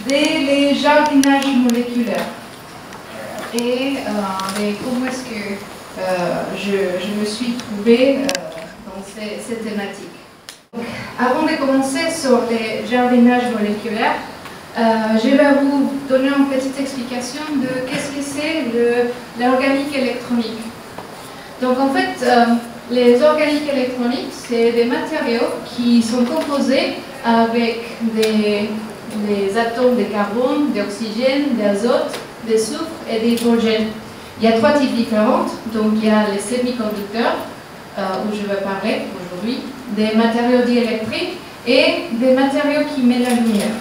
des jardinages moléculaires et comment est-ce que je me suis trouvée dans ces thématiques. Donc, avant de commencer sur les jardinages moléculaires, je vais vous donner une petite explication de qu'est-ce que c'est l'organique électronique. Donc en fait, les organiques électroniques, c'est des matériaux qui sont composés avec des atomes de carbone, d'oxygène, d'azote, de soufre et d'hydrogène. Il y a trois types différents. Donc il y a les semi-conducteurs, où je vais parler aujourd'hui, des matériaux diélectriques et des matériaux qui mettent la lumière.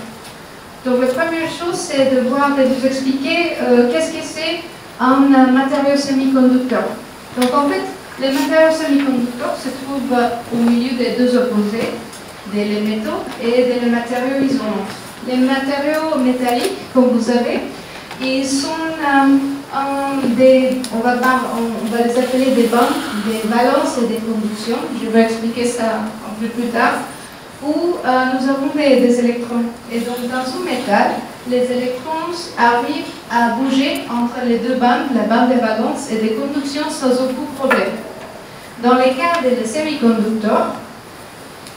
Donc la première chose, c'est de vous expliquer qu'est-ce que c'est un matériau semi-conducteur. Donc en fait, les matériaux semi-conducteurs se trouvent au milieu des deux opposés, des métaux et des matériaux isolants. Les matériaux métalliques, comme vous savez, ils sont on va les appeler des bandes, des valences et des conductions. Je vais expliquer ça un peu plus tard. Où nous avons des électrons. Et donc dans ce métal, les électrons arrivent à bouger entre les deux bandes, la bande des valences et des conductions sans aucun problème. Dans les cas des semi-conducteurs,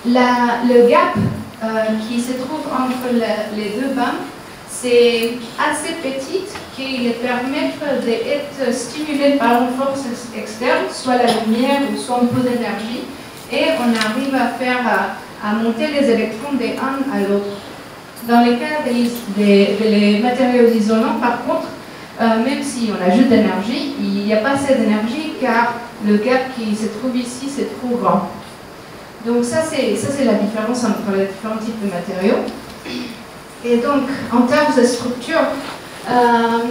le gap qui se trouve entre les deux bandes, c'est assez petit qui les permet d'être stimulés par une force externe, soit la lumière ou soit un peu d'énergie, et on arrive à monter les électrons d'un à l'autre. Dans les cas des matériaux isolants, par contre, même si on ajoute d'énergie, il n'y a pas assez d'énergie car le gap qui se trouve ici, c'est trop grand. Donc ça c'est la différence entre les différents types de matériaux. Et donc, en termes de structure,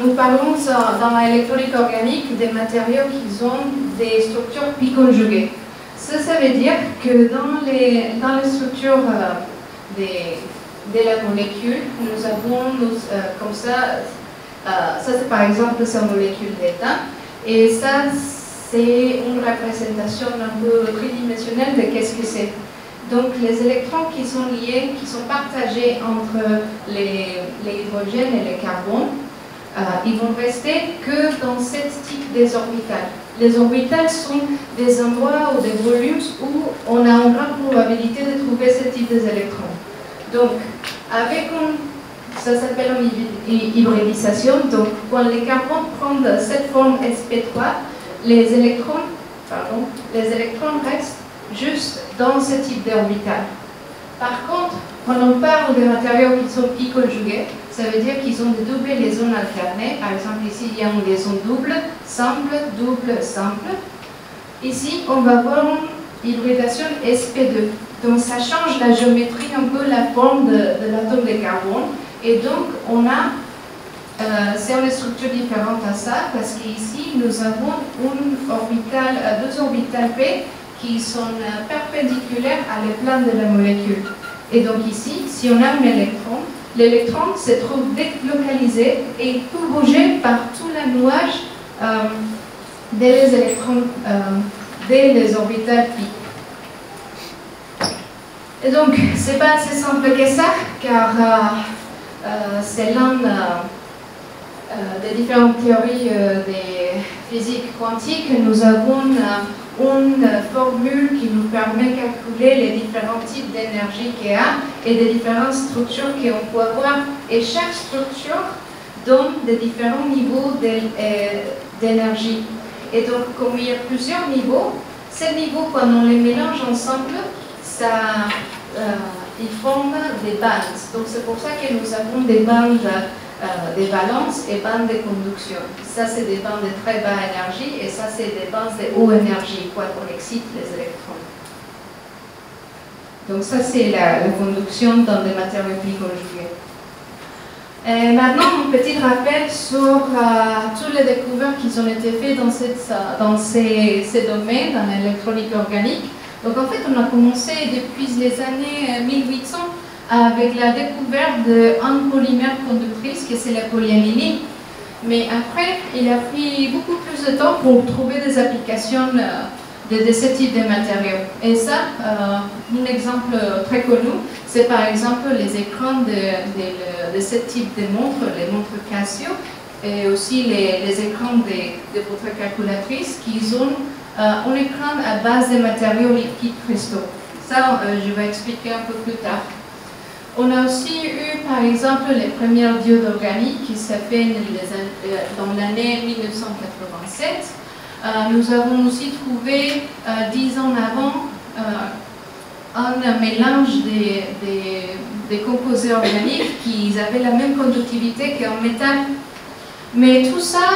nous parlons dans l'électronique organique des matériaux qui ont des structures pi-conjuguées. Ça veut dire que dans les structures de la molécule, nous avons comme ça c'est par exemple sa molécule d'étain, et ça c'est une représentation un peu tridimensionnelle de qu'est-ce que c'est. Donc les électrons qui sont liés, qui sont partagés entre les hydrogènes et les carbones, ils vont rester que dans ce type des orbitales. Les orbitales sont des endroits ou des volumes où on a une grande probabilité de trouver ce type d'électrons. Donc, ça s'appelle une hybridisation. Donc, quand les carbones prennent cette forme sp3, les électrons restent juste dans ce type d'orbital. Par contre, quand on parle de matériaux qui sont pi-conjugués, ça veut dire qu'ils ont des doubles liaisons alternées. Par exemple, ici, il y a une liaison double, simple, double, simple. Ici, on va voir une hybridation sp2. Donc, ça change la géométrie, un peu la forme de l'atome de carbone. Et donc, c'est une structure différente à ça, parce qu'ici, nous avons deux orbitales P qui sont perpendiculaires à l'éplane de la molécule. Et donc ici, si on a un électron, l'électron se trouve délocalisé et peut bouger par tout le nuage des électrons, des orbitales pi. Et donc, c'est pas assez simple que ça, car c'est l'un des différentes théories des physiques quantiques. Nous avons une formule qui nous permet de calculer les différents types d'énergie qu'il y a et des différentes structures qu'on peut avoir. Et chaque structure donne des différents niveaux d'énergie. Et donc, comme il y a plusieurs niveaux, ces niveaux, quand on les mélange ensemble, ils forment des bandes. Donc, c'est pour ça que nous avons des bandes des valences et bandes de conduction. Ça, c'est des bandes de très basse énergie et ça, c'est des bandes de haute énergie, quand on excite les électrons. Donc, ça, c'est la conduction dans des matériaux pi-conjugués. Maintenant, un petit rappel sur toutes les découvertes qui ont été faites dans ces domaines, dans l'électronique organique. Donc, en fait, on a commencé depuis les années 1800 avec la découverte d'un polymère conductrice, que c'est la polyamidine. Mais après, il a pris beaucoup plus de temps pour trouver des applications de ce type de matériaux. Et ça, un exemple très connu, c'est par exemple les écrans de ce type de montres, les montres Casio, et aussi les écrans de votre calculatrice qui ont un écran à base de matériaux liquides cristaux. Ça, je vais expliquer un peu plus tard. On a aussi eu, par exemple, les premières diodes organiques qui s'est fait dans l'année 1987. Nous avons aussi trouvé, 10 ans avant, un mélange des composés organiques qui avaient la même conductivité qu'un métal. Mais tout ça,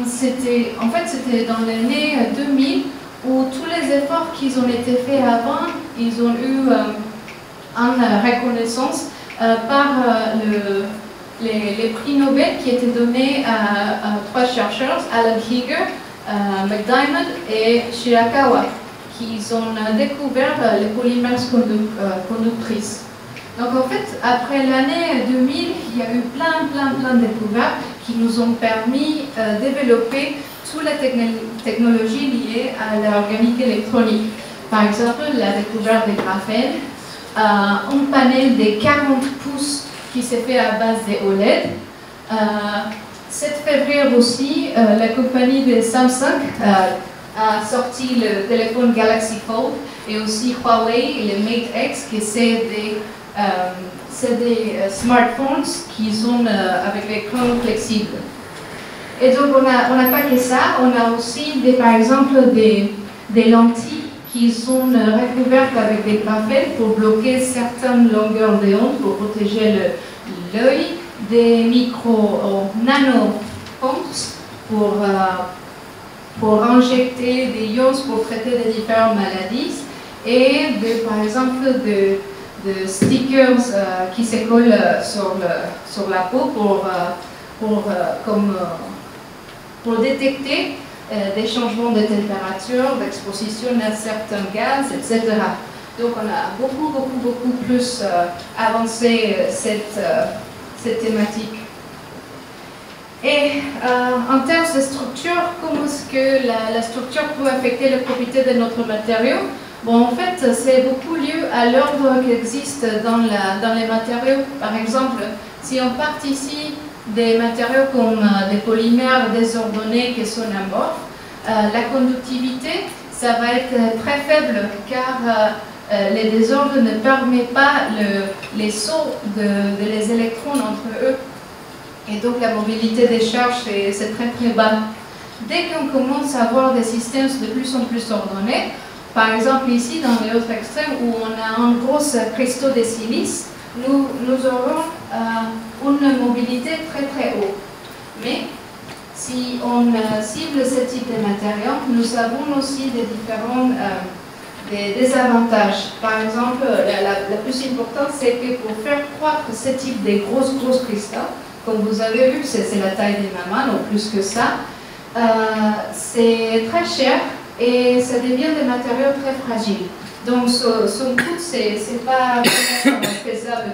c'était dans l'année 2000 où tous les efforts qui ont été faits avant, ils ont eu une reconnaissance par les prix Nobel qui étaient donnés à 3 chercheurs, Alan Heeger, McDiarmid et Shirakawa, qui ont découvert les polymères conductrices. Donc en fait, après l'année 2000, il y a eu plein de découvertes qui nous ont permis de développer toutes les technologies liées à l'organique électronique. Par exemple, la découverte des graphènes, un panel de 40 pouces qui s'est fait à base de OLED. 7 février aussi, la compagnie de Samsung a sorti le téléphone Galaxy Fold et aussi Huawei et le Mate X, qui c'est des smartphones qui sont avec l'écran flexible. Et donc on n'a pas que ça, on a aussi par exemple des lentilles qui sont recouvertes avec des graphènes pour bloquer certaines longueurs d'onde pour protéger l'œil, des nano-pumps pour injecter des ions pour traiter des différentes maladies et par exemple de stickers qui se collent sur la peau pour détecter des changements de température, d'exposition à certains gaz, etc. Donc on a beaucoup plus avancé cette thématique. Et en termes de structure, comment est-ce que la structure peut affecter les propriétés de notre matériau? Bon, en fait, c'est beaucoup lié à l'ordre qui existe dans les matériaux. Par exemple, si on part ici des matériaux comme des polymères désordonnés qui sont amorphes, la conductivité, ça va être très faible car les désordres ne permettent pas les sauts des électrons entre eux. Et donc la mobilité des charges, c'est très bas. Dès qu'on commence à avoir des systèmes de plus en plus ordonnés, par exemple ici dans l'autre extrême où on a un gros cristaux de silice, nous aurons une mobilité très haute. Mais si on cible ce type de matériaux, nous avons aussi des différents des désavantages. Par exemple, la plus importante, c'est que pour faire croître ce type de gros cristaux, comme vous avez vu, c'est la taille de ma main, ou plus que ça, c'est très cher et ça devient des matériaux très fragiles. Donc son coût, c'est pas faisable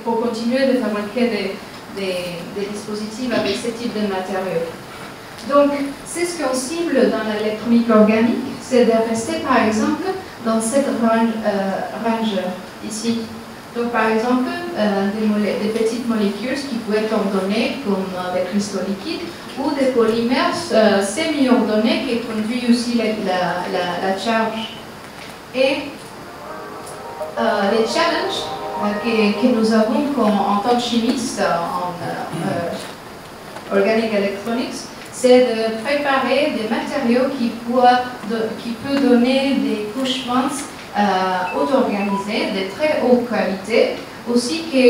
pour continuer de fabriquer des dispositifs avec ce type de matériaux. Donc, c'est ce qu'on cible dans l'électronique organique, c'est de rester par exemple dans cette range ici. Donc, par exemple, des petites molécules qui peuvent être ordonnées comme des cristaux liquides ou des polymères semi-ordonnés qui conduisent aussi la charge. Et les challenges que nous avons en tant que chimistes en organic electronics, c'est de préparer des matériaux qui peuvent donner des couches minces auto-organisées, de très haute qualité. Aussi que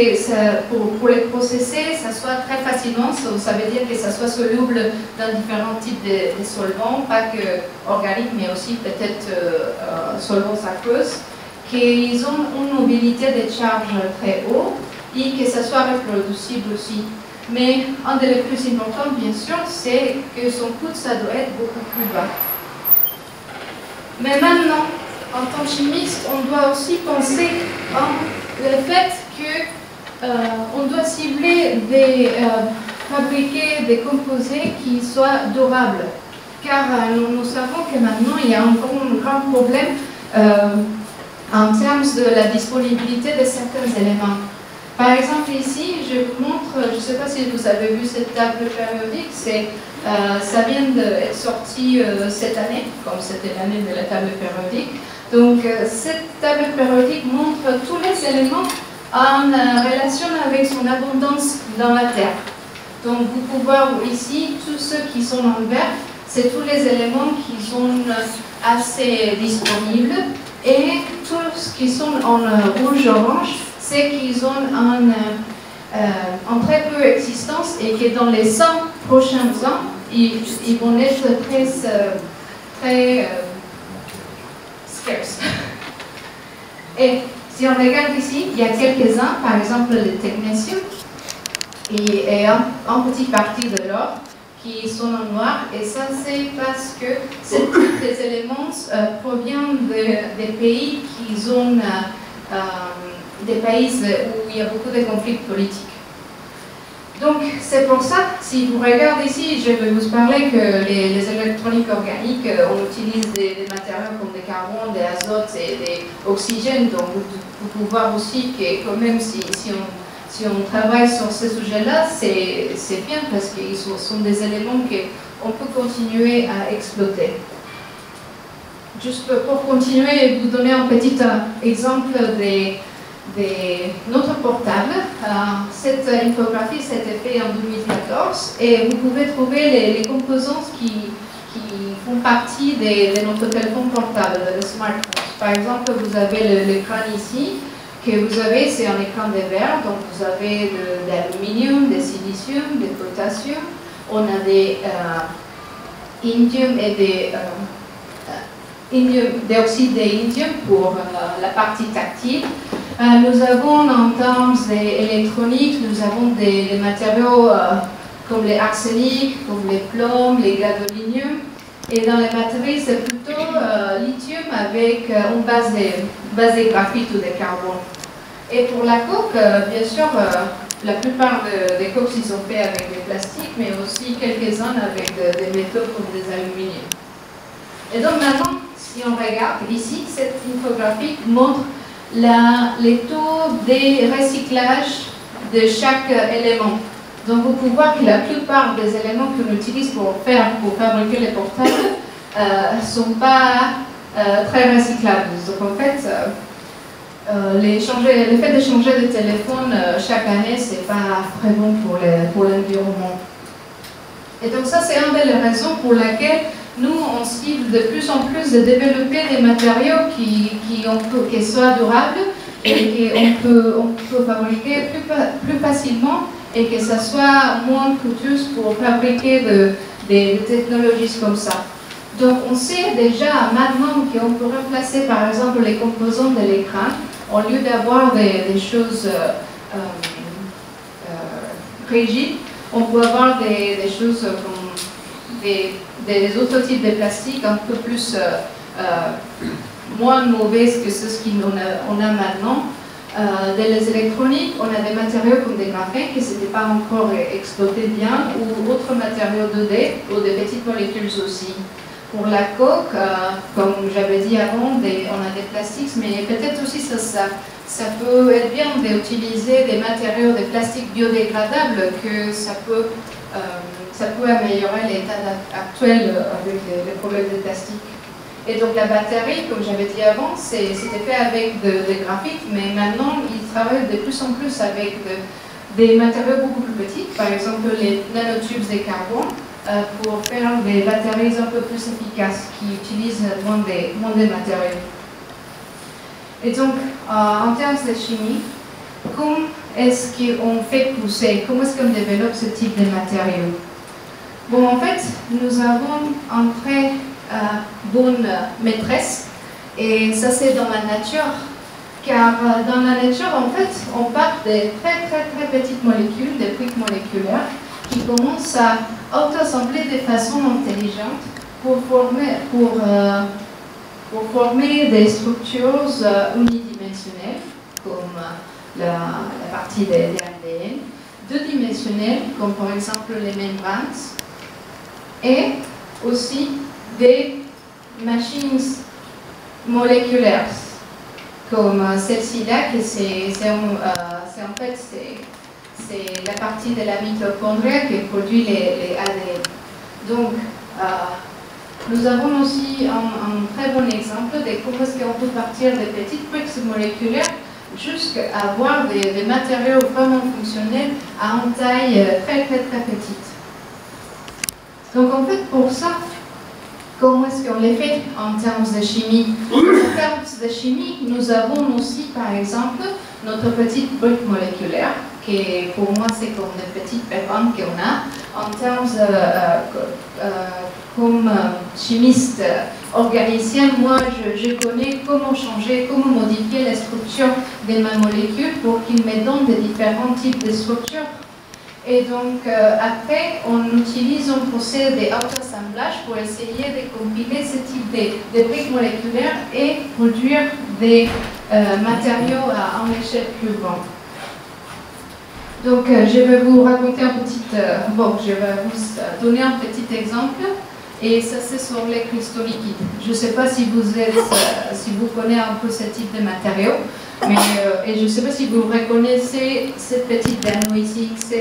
pour les processer, ça soit très facilement, ça veut dire que ça soit soluble dans différents types de solvants, pas que organiques, mais aussi peut-être solvants aqueux, qu'ils ont une mobilité de charge très haute et que ça soit reproducible aussi. Mais un des plus importants, bien sûr, c'est que son coût, ça doit être beaucoup plus bas. Mais maintenant, en tant que chimiste, on doit aussi penser le fait qu'on doit cibler fabriquer des composés qui soient durables. car nous savons que maintenant il y a un grand problème en termes de la disponibilité de certains éléments. Par exemple, ici, je vous montre, je ne sais pas si vous avez vu cette table périodique, ça vient d'être sorti cette année, comme c'était l'année de la table périodique. Donc, cette table périodique montre tous les éléments en relation avec son abondance dans la Terre. Donc, vous pouvez voir ici, tous ceux qui sont en vert, c'est tous les éléments qui sont assez disponibles, et tous ceux qui sont en rouge-orange, c'est qu'ils ont en très peu existence et que dans les 100 prochains ans, ils vont être très scarce. Et si on regarde ici, il y a quelques-uns, par exemple le technétium et en petite partie de l'or qui sont en noir, et ça c'est parce que ces éléments proviennent des pays qui ont des pays où il y a beaucoup de conflits politiques. Donc, c'est pour ça, si vous regardez ici, je vais vous parler que les électroniques organiques, on utilise des matériaux comme des carbone, des azotes et des oxygènes. Donc, vous pouvez voir aussi que quand même, si on travaille sur ce sujet-là, c'est bien parce qu'ils sont des éléments qu'on peut continuer à exploiter. Juste pour continuer et vous donner un petit exemple notre portable. Cette infographie s'est faite en 2014 et vous pouvez trouver les composants qui font partie de notre téléphone portable, le smartphone. Par exemple, vous avez l'écran ici, que vous avez, c'est un écran de verre, donc vous avez de l'aluminium, des silicium, des potassium, on a des indium et des dioxyde d'indium pour la partie tactile. Nous avons en termes électroniques, nous avons des matériaux comme les arsenic, comme les plombs, les gadolinium. Et dans les batteries, c'est plutôt lithium avec une base de graphite ou de carbone. Et pour la coque, bien sûr, la plupart des coques sont faits avec des plastiques, mais aussi quelques-uns avec des métaux comme des aluminiums. Et donc maintenant, si on regarde ici, cette infographie montre les taux de recyclage de chaque élément. Donc vous pouvez voir que la plupart des éléments qu'on utilise pour fabriquer les portables ne sont pas très recyclables. Donc en fait, le fait de changer de téléphone chaque année, ce n'est pas très bon pour l'environnement. Et donc ça, c'est une des raisons pour laquelle nous, on cible de plus en plus de développer des matériaux qui soient durables et qu'on peut fabriquer plus facilement et que ça soit moins coûteux pour fabriquer des technologies comme ça. Donc on sait déjà maintenant qu'on peut remplacer par exemple les composants de l'écran au lieu d'avoir des choses rigides, on peut avoir des choses comme des autres types de plastique un peu plus moins mauvaises que ce qu'on a maintenant. Dans les électroniques, on a des matériaux comme des graphènes qui n'étaient pas encore exploités bien, ou d'autres matériaux 2D, ou des petites molécules aussi. Pour la coque, comme j'avais dit avant, on a des plastiques, mais peut-être aussi ça peut être bien d'utiliser des matériaux de plastique biodégradables, que ça peut améliorer l'état actuel avec les problèmes de plastique. Et donc la batterie, comme j'avais dit avant, c'était fait avec des graphites, mais maintenant ils travaillent de plus en plus avec des matériaux beaucoup plus petits, par exemple les nanotubes de carbone, pour faire des batteries un peu plus efficaces, qui utilisent moins de matériaux. Et donc, en termes de chimie, comment est-ce qu'on fait pousser, comment est-ce qu'on développe ce type de matériaux? Bon, en fait, nous avons une très bonne maîtresse, et ça c'est dans la nature, car dans la nature, en fait, on part des très petites molécules, des briques moléculaires, qui commencent à auto-assembler de façon intelligente pour former des structures unidimensionnelles, comme la partie de l'ADN, deux-dimensionnelles, comme par exemple les membranes, et aussi des machines moléculaires, comme celle-ci-là, que c'est la partie de la mitochondrie qui produit les ADN. Donc, nous avons aussi un très bon exemple de comment est-ce qu'on peut partir des petites briques moléculaires jusqu'à avoir des matériaux vraiment fonctionnels à une taille très petite. Donc en fait, pour ça, comment est-ce qu'on les fait en termes de chimie? En termes de chimie, nous avons aussi, par exemple, notre petite brique moléculaire, qui pour moi c'est comme des petites pépites qu'on a. En termes comme chimiste organicien, moi je connais comment changer, comment modifier la structure de ma molécule pour qu'il me donne des différents types de structures. Et donc, après, on utilise un procédé d'auto-assemblage pour essayer de compiler ce type de briques moléculaires et produire des matériaux à une échelle plus grande. Donc, je vais vous raconter je vais vous donner un petit exemple. Et ça, c'est sur les cristaux liquides. Je ne sais pas si vous connaissez un peu ce type de matériaux. Et je ne sais pas si vous reconnaissez cette petite anneau ici. Ça,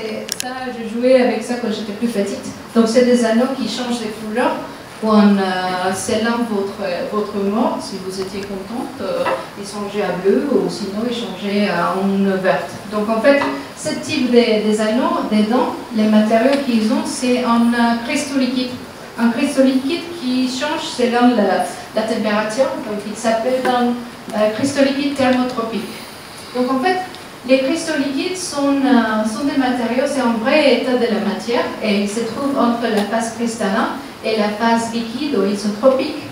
je jouais avec ça quand j'étais plus petite. Donc, c'est des anneaux qui changent de couleur selon votre humeur. Si vous étiez contente, ils changeaient à bleu ou sinon ils changeaient à une verte. Donc, en fait, ce type des anneaux, dedans, les matériaux qu'ils ont, c'est un cristaux liquide. Un cristaux liquide qui change selon la température. Donc, il s'appelle un cristaux liquide thermotropique. Donc, en fait, les cristaux liquides sont des matériaux, c'est un vrai état de la matière et ils se trouvent entre la phase cristallin et la phase liquide ou isotropique.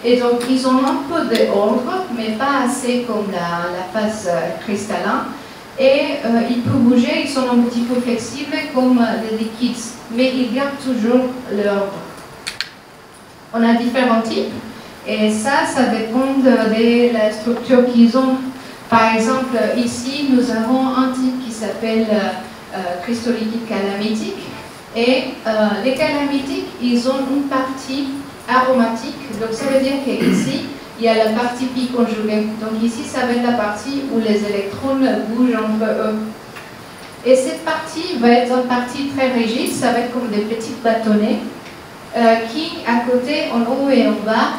Et donc, ils ont un peu d'ordre, mais pas assez comme la phase cristallin. Et ils peuvent bouger, ils sont un petit peu flexibles comme les liquides, mais ils gardent toujours leur ordre. On a différents types, et ça dépend de la structure qu'ils ont. Par exemple, ici, nous avons un type qui s'appelle cristaux liquides calamitiques. Et les calamitiques, ils ont une partie aromatique. Donc, ça veut dire qu'ici, il y a la partie pi conjuguée. Donc, ici, ça va être la partie où les électrons bougent entre eux. Et cette partie va être une partie très rigide. Ça va être comme des petits bâtonnets qui, à côté, en haut et en bas,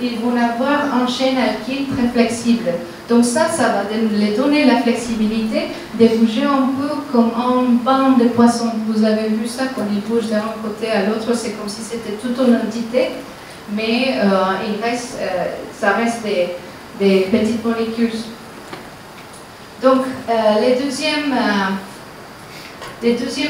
ils vont avoir un chaîne alkyle très flexible. Donc ça va les donner la flexibilité de bouger un peu comme un banc de poisson. Vous avez vu ça quand ils bougent d'un côté à l'autre, c'est comme si c'était toute une entité, mais ça reste des petites molécules. Donc les deuxièmes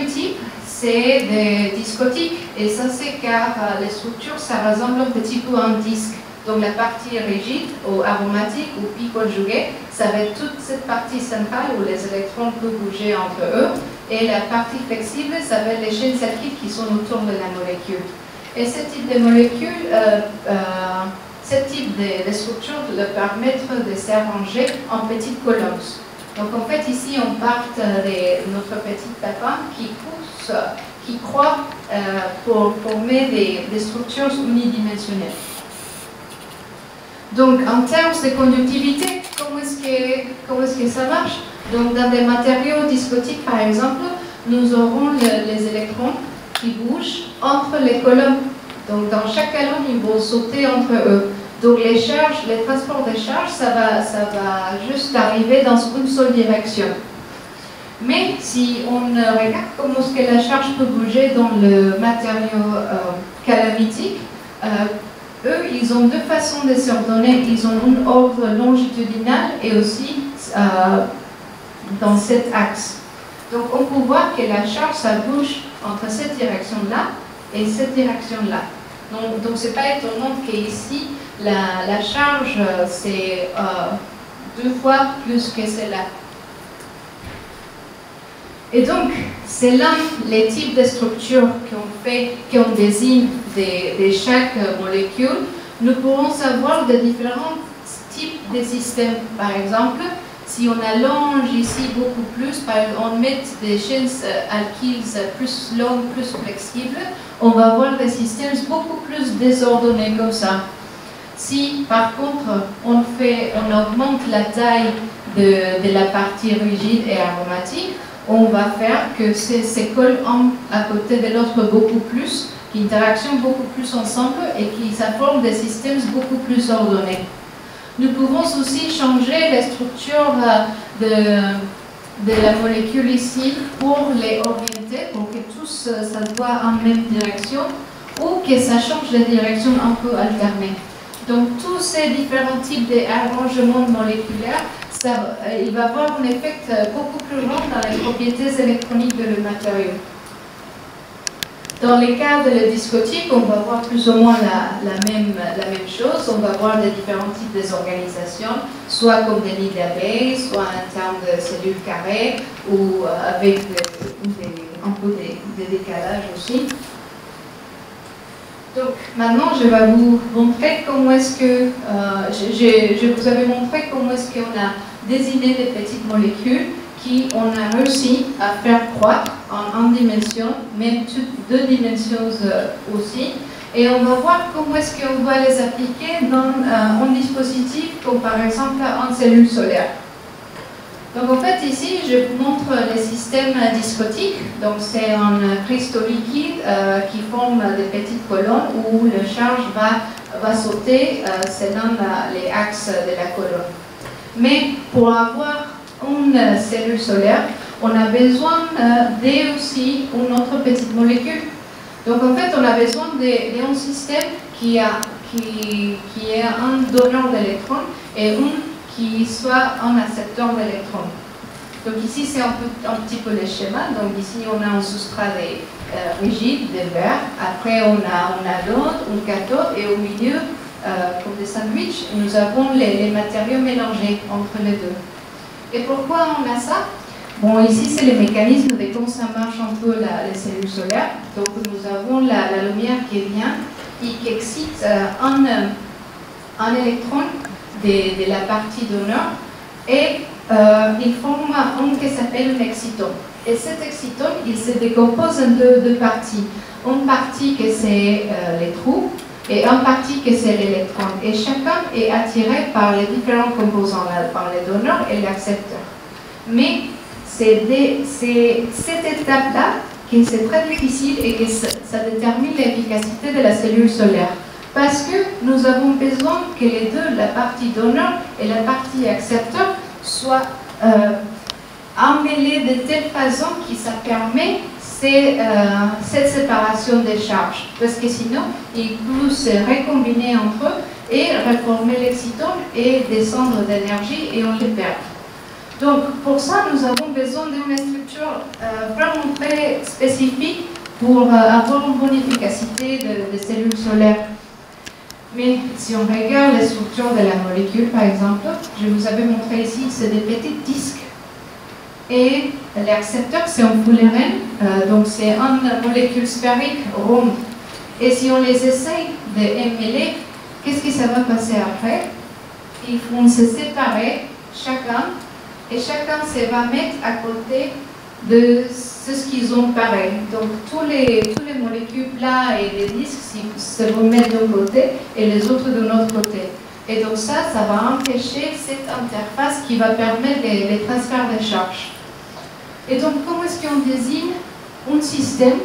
types, c'est des discotiques. Et ça, c'est car les structures, ça ressemble un petit peu à un disque. Donc la partie rigide ou aromatique ou pi conjugué, ça va être toute cette partie centrale où les électrons peuvent bouger entre eux. Et la partie flexible, ça va être les chaînes alkyles qui sont autour de la molécule. Et ce type de molécules, ce type de structure leur permettre de s'arranger en petites colonnes. Donc en fait, ici, on part de notre petite pépin qui pousse, qui croît pour former des structures unidimensionnelles. Donc, en termes de conductivité, comment est-ce que ça marche? Donc, dans des matériaux discotiques, par exemple, nous aurons les électrons qui bougent entre les colonnes. Donc, dans chaque colonne, ils vont sauter entre eux. Donc, les charges, les transports des charges, ça va juste arriver dans une seule direction. Mais si on regarde comment est-ce que la charge peut bouger dans le matériau calamitique, eux, ils ont deux façons de s'ordonner. Ils ont un ordre longitudinal et aussi dans cet axe. Donc, on peut voir que la charge, ça bouge entre cette direction-là et cette direction-là. Donc ce n'est pas étonnant qu'ici, la charge, c'est 2 fois plus que celle-là. Et donc, selon les types de structures qu'on désigne de chaque molécule, nous pourrons savoir de différents types de systèmes. Par exemple, Si on allonge ici beaucoup plus, par exemple, on met des chaînes alkyles plus longues, plus flexibles, on va avoir des systèmes beaucoup plus désordonnés comme ça. Si par contre on augmente la taille de la partie rigide et aromatique, on va faire que ces collent un à côté de l'autre beaucoup plus, qui interagissent beaucoup plus ensemble et qui ça forme des systèmes beaucoup plus ordonnés. Nous pouvons aussi changer la structure de la molécule ici pour les orienter, pour que tous ça soit en même direction ou que ça change de direction un peu alternée. Donc tous ces différents types d'arrangements moléculaires, il va avoir un effet beaucoup plus grand dans les propriétés électroniques de le matériau. Dans les cas de la discotique, on va voir plus ou moins la même chose. On va voir des différents types d'organisations, soit comme des nids d'abeilles, soit en termes de cellules carrées, ou avec un peu des décalages aussi. Donc maintenant, je vais vous montrer comment est-ce que, je vous avais montré comment est-ce qu'on a désigné des petites molécules qui on a réussi à faire croître en une dimension, même deux dimensions aussi. Et on va voir comment est-ce qu'on va les appliquer dans un dispositif comme par exemple en cellule solaire. Donc en fait ici je vous montre les systèmes discotiques. Donc c'est un cristaux liquide qui forme des petites colonnes où la charge va sauter selon les axes de la colonne. Mais pour avoir une cellule solaire, on a besoin aussi une autre petite molécule. Donc en fait, on a besoin d'un système qui est un donneur d'électrons et un qui soit un accepteur d'électrons. Donc ici, c'est un petit peu le schéma. Donc ici, on a un substrat rigide de verre. Après, on a un anode, une cathode et au milieu, comme des sandwichs, nous avons les matériaux mélangés entre les deux. Et pourquoi on a ça? Bon, ici, c'est le mécanisme de comment ça marche un peu les cellules solaires. Donc, nous avons la lumière qui vient et qui excite un électron de la partie donneur et il forme un qui s'appelle un exciton. Et cet exciton, il se décompose en deux parties. Une partie que c'est les trous et une partie que c'est l'électron. Et chacun est attiré par les différents composants, par les donneurs et l'accepteur. Mais c'est cette étape-là qui c'est très difficile et que ça détermine l'efficacité de la cellule solaire. Parce que nous avons besoin que les deux, la partie donneur et la partie accepteur, soient emmêlés de telle façon que ça permet cette séparation des charges. Parce que sinon, ils peuvent se recombiner entre eux et reformer l'exciton et descendre d'énergie et on les perd. Donc, pour ça, nous avons besoin d'une structure vraiment très spécifique pour avoir une bonne efficacité de cellules solaires. Mais si on regarde la structure de la molécule, par exemple, je vous avais montré ici, c'est des petits disques. Et l'accepteur, c'est un fullerène, donc c'est une molécule sphérique ronde. Et si on les essaye d'émêler, qu'est-ce que ça va passer après? Ils vont se séparer, chacun, et chacun se va mettre à côté de ce qu'ils ont pareil. Donc tous les molécules là et les disques se vont mettre d'un côté et les autres de l'autre côté. Et donc ça va empêcher cette interface qui va permettre les transferts de charges. Et donc comment est-ce qu'on désigne un système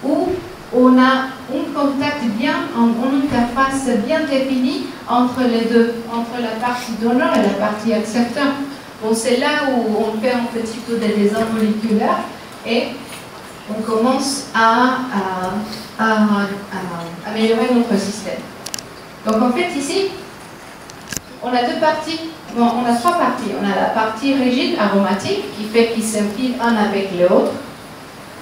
où on a un contact bien, une interface bien définie entre les deux, entre la partie donneur et la partie accepteur? Bon, c'est là où on fait un petit peu de dessin moléculaire et on commence à améliorer notre système. Donc en fait ici, on a deux parties, bon, on a trois parties. On a la partie rigide, aromatique, qui fait qu'ils s'empilent un avec l'autre.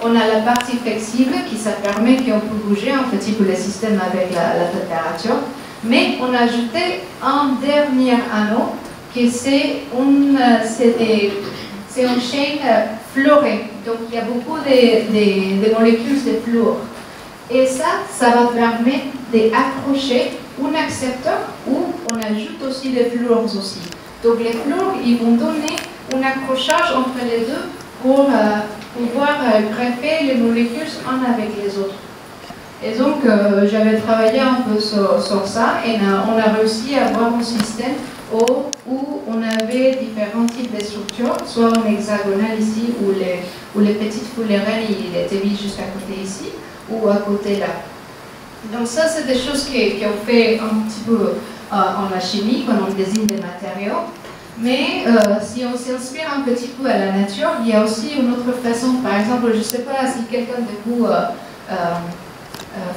On a la partie flexible, qui ça permet qu'on peut bouger un petit peu le système avec la température. Mais on a ajouté un dernier anneau, qui c'est une chaîne fluorée. Donc il y a beaucoup de molécules de fluor. Et ça va permettre d'accrocher un accepteur où on ajoute aussi des fluors aussi. Donc les fluores, ils vont donner un accrochage entre les deux pour pouvoir greffer les molécules un avec les autres. Et donc j'avais travaillé un peu sur ça et on a réussi à avoir un système où on avait différents types de structures, soit en hexagonal ici, où les petites fullerènes étaient mises juste à côté ici, ou à côté là. Donc ça, c'est des choses qu'on fait un petit peu en la chimie, quand on désigne des matériaux. Mais si on s'inspire un petit peu à la nature, il y a aussi une autre façon. Par exemple, je ne sais pas si quelqu'un de vous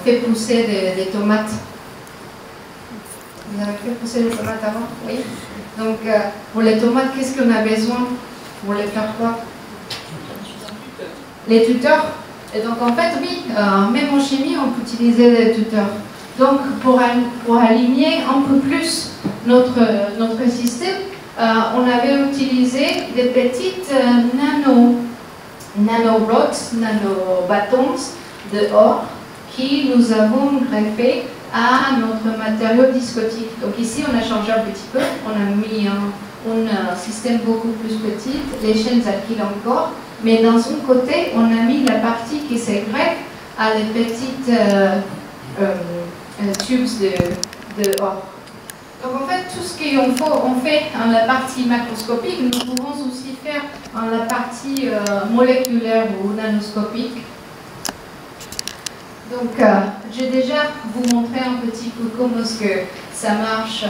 fait pousser des tomates. Vous avez fait pousser les tomates avant? Oui. Donc, pour les tomates, qu'est-ce qu'on a besoin pour les faire quoi? Les tuteurs. Et donc, en fait, oui, même en chimie, on peut utiliser des tuteurs. Donc, pour aligner un peu plus notre système, on avait utilisé des petites nanorods, nanobâtons de or qui nous avons greffé à notre matériau discotique. Donc ici, on a changé un petit peu, on a mis un système beaucoup plus petit, les chaînes alkyles encore, mais dans son côté, on a mis la partie qui se greffe à les petites tubes de or. Donc en fait, tout ce qu'on fait en la partie macroscopique, nous pouvons aussi faire en la partie moléculaire ou nanoscopique. Donc, j'ai déjà vous montré un petit peu comment est-ce que ça marche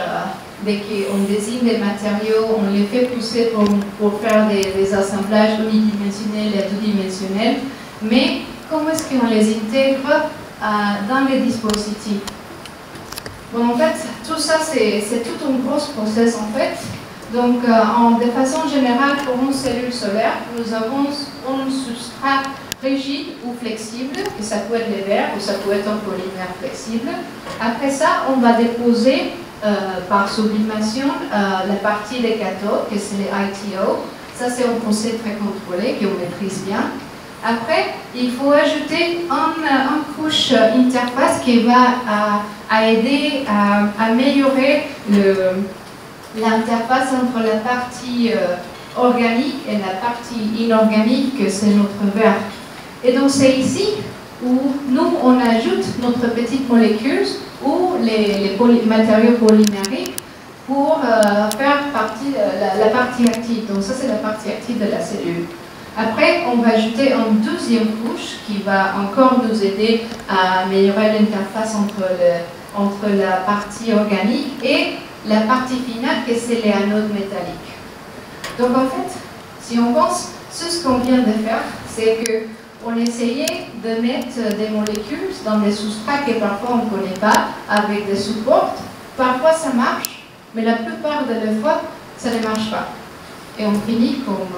dès qu'on désigne des matériaux, on les fait pousser pour faire des assemblages unidimensionnels et deux-dimensionnels, mais comment est-ce qu'on les intègre dans les dispositifs? Bon, en fait, tout ça, c'est tout un gros process en fait. Donc, de façon générale, pour une cellule solaire, nous avons un substrat rigide ou flexible, et ça peut être les verres ou ça peut être un polymère flexible. Après ça, on va déposer par sublimation la partie des cathodes, que c'est les ITO. Ça, c'est un procès très contrôlé, qu'on maîtrise bien. Après, il faut ajouter une couche interface qui va aider à améliorer l'interface entre la partie organique et la partie inorganique, que c'est notre verre. Et donc c'est ici où nous, on ajoute notre petite molécule ou les matériaux polymériques pour faire la partie active. Donc ça, c'est la partie active de la cellule. Après, on va ajouter une deuxième couche qui va encore nous aider à améliorer l'interface entre la partie organique et la partie finale, que c'est les anodes métalliques. Donc en fait, si on pense, ce qu'on vient de faire, c'est qu'on essayait de mettre des molécules dans des substrats que parfois on ne connaît pas, avec des supports. Parfois ça marche, mais la plupart des fois, ça ne marche pas. Et on finit comme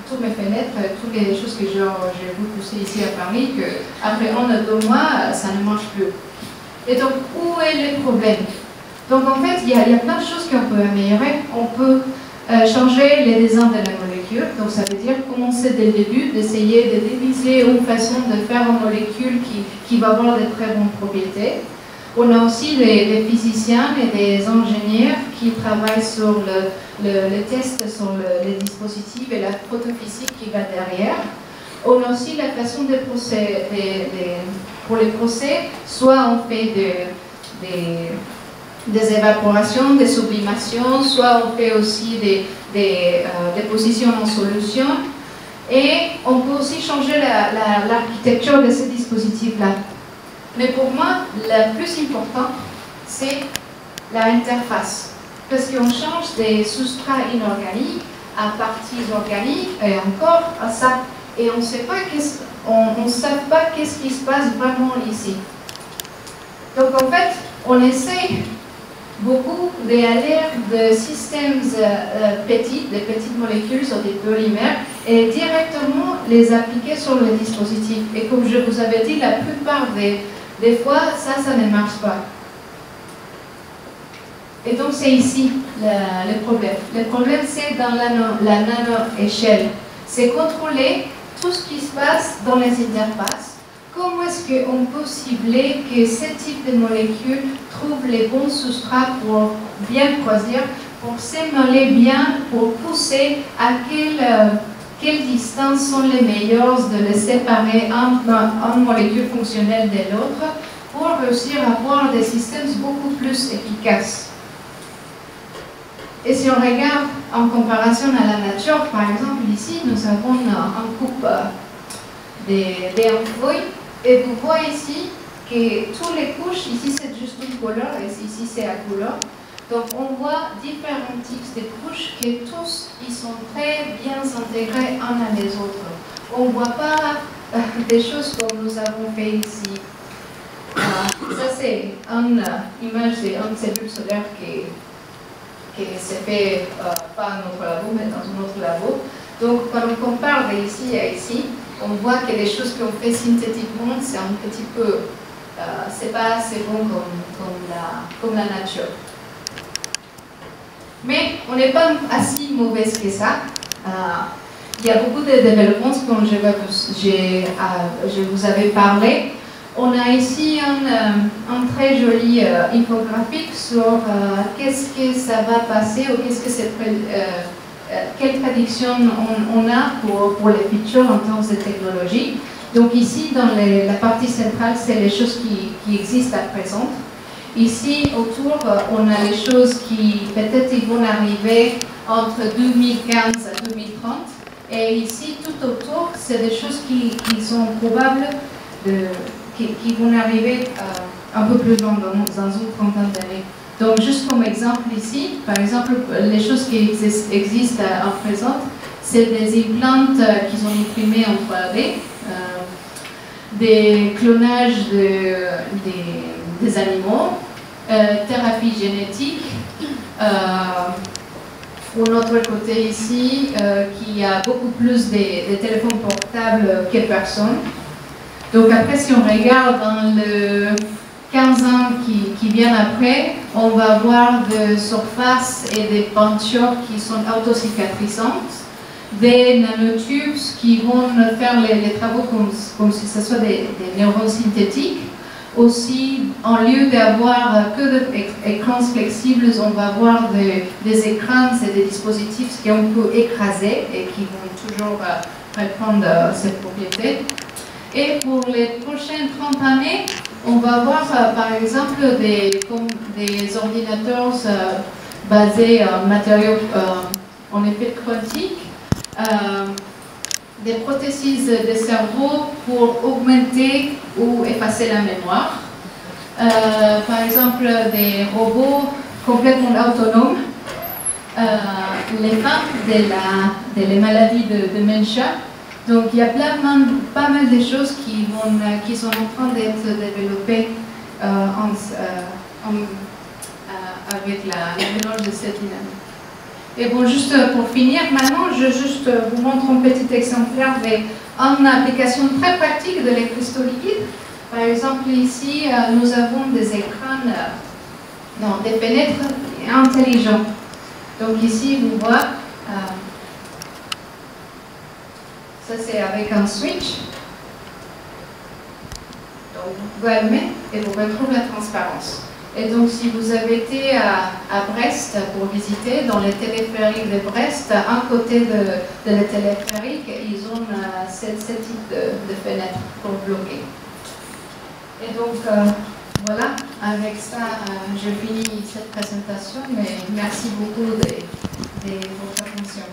toutes mes fenêtres, toutes les choses que j'ai vu pousser ici à Paris, qu'après 1 ou 2 mois, ça ne marche plus. Et donc, où est le problème? Donc en fait, il y a plein de choses qu'on peut améliorer. On peut changer les designs de la molécule. Donc ça veut dire commencer dès le début, d'essayer de diviser une façon de faire une molécule qui va avoir de très bonnes propriétés. On a aussi des physiciens et des ingénieurs qui travaillent sur le test sur les dispositifs et la photophysique qui va derrière. On a aussi la façon de procéder, pour les procès, soit on fait des évaporations, des sublimations, soit on fait aussi des dépositions en solution. Et on peut aussi changer l'architecture de ces dispositifs-là. Mais pour moi, le plus important, c'est l'interface. Parce qu'on change des substrats inorganiques à parties organiques et encore à ça. Et on ne sait pas qu'est-ce qui se passe vraiment ici. Donc en fait, on essaie beaucoup d'aller de systèmes petits, des petites molécules sur des polymères et directement les appliquer sur le dispositif. Et comme je vous avais dit, la plupart des fois, ça ne marche pas. Et donc c'est ici le problème. Le problème, c'est dans la nano-échelle. C'est contrôler tout ce qui se passe dans les interfaces. Comment est-ce qu'on peut cibler que ce type de molécules trouve les bons substrats pour bien choisir, pour s'émêler bien, pour pousser à quelle distance sont les meilleures de les séparer un molécule fonctionnelle de l'autre pour réussir à avoir des systèmes beaucoup plus efficaces. Et si on regarde en comparaison à la nature, par exemple ici, nous avons un coupe d'ampoules et vous voyez ici que toutes les couches, ici c'est juste une couleur et ici c'est la couleur. Donc on voit différents types de couches que tous ils sont très bien intégrés un à les autres. On ne voit pas des choses comme nous avons fait ici. Ça c'est une image d'une cellule solaire qui s'est fait pas dans notre labo mais dans un autre labo. Donc quand on compare d'ici à ici, on voit que les choses qu'on fait synthétiquement c'est un petit peu, c'est pas assez bon comme la nature. Mais on n'est pas assez mauvaise que ça. Il y a beaucoup de développements comme je vous avais parlé. On a ici un très joli infographique sur qu'est-ce que ça va passer ou qu'est-ce que quelle prédiction on a pour les futurs en termes de technologie. Donc ici, dans la partie centrale, c'est les choses qui existent à présent. Ici, autour, on a les choses qui peut-être ils vont arriver entre 2015 à 2030. Et ici, tout autour, c'est des choses qui sont probables, qui vont arriver un peu plus loin, dans une trentaine d'années. Donc, juste comme exemple ici, par exemple, les choses qui existent en présent, c'est des implants qui sont imprimés en 3D, des clonages des animaux, thérapie génétique, pour notre côté ici, qui a beaucoup plus de téléphones portables que personne. Donc après, si on regarde dans le 15 ans qui viennent après, on va avoir des surfaces et des peintures qui sont autocicatrisantes, des nanotubes qui vont faire les travaux comme si ce soit des neurones synthétiques. Aussi, en lieu d'avoir que des écrans flexibles, on va avoir des écrans et des dispositifs qu'on peut écraser et qui vont toujours reprendre cette propriété. Et pour les prochaines 30 années, on va avoir par exemple des ordinateurs basés en matériaux en effet quantique, des prothèses de cerveau pour augmenter ou effacer la mémoire. Par exemple, des robots complètement autonomes, les femmes des maladies de dementia. Donc il y a pas mal de choses qui sont en train d'être développées avec la mélange de cette dynamique. Et bon, juste pour finir, maintenant, je juste vous montre un petit exemplaire d'une application très pratique de les cristaux liquides. Par exemple, ici, nous avons des écrans, des fenêtres intelligents. Donc ici, vous voyez, ça c'est avec un switch. Donc vous pouvez allumer et vous retrouvez la transparence. Et donc, si vous avez été à Brest pour visiter, dans les téléphériques de Brest, à côté de la téléphérique, ils ont ce type de fenêtre pour bloquer. Et donc, voilà, avec ça, je finis cette présentation, mais merci beaucoup de votre attention.